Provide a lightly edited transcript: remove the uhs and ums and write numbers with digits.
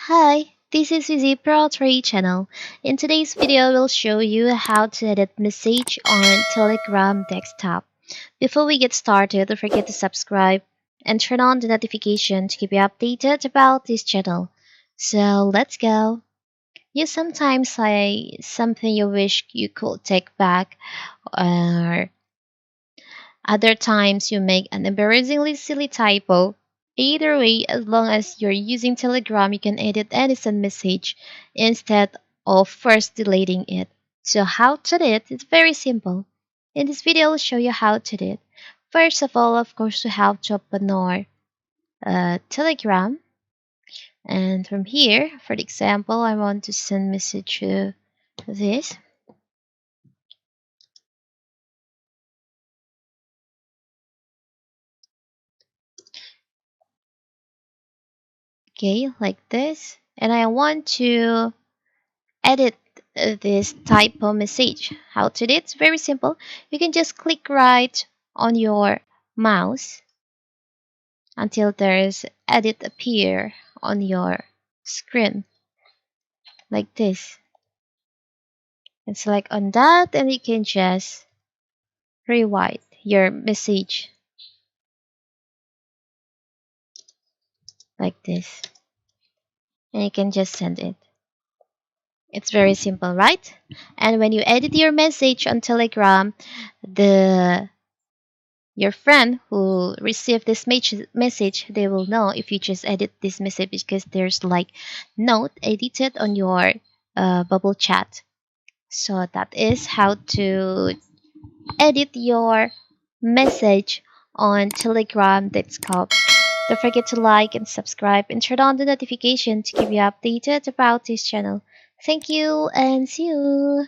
Hi, this is Vizi Pro 3 channel. In today's video, we'll show you how to edit message on Telegram desktop. Before we get started, don't forget to subscribe and turn on the notification to keep you updated about this channel. So let's go. You sometimes say something you wish you could take back, or other times you make an embarrassingly silly typo. Either way, as long as you're using Telegram, you can edit any sent message instead of first deleting it. So how to do it? It's very simple. In this video, I'll show you how to do it. First of all, of course, we have to open our Telegram. And from here, for example, I want to send message to this. Okay, like this. And I want to edit this typo message. How to do it? It's very simple. You can just click right on your mouse until there's edit appear on your screen like this. And select on that and you can just rewrite your message like this. And you can just send it. It's very simple, right? And when you edit your message on Telegram, the your friend who received this message, they will know if you just edit this message because there's like note edited on your bubble chat. So that is how to edit your message on Telegram desktop. Don't forget to like and subscribe and turn on the notification to keep you updated about this channel. Thank you and see you.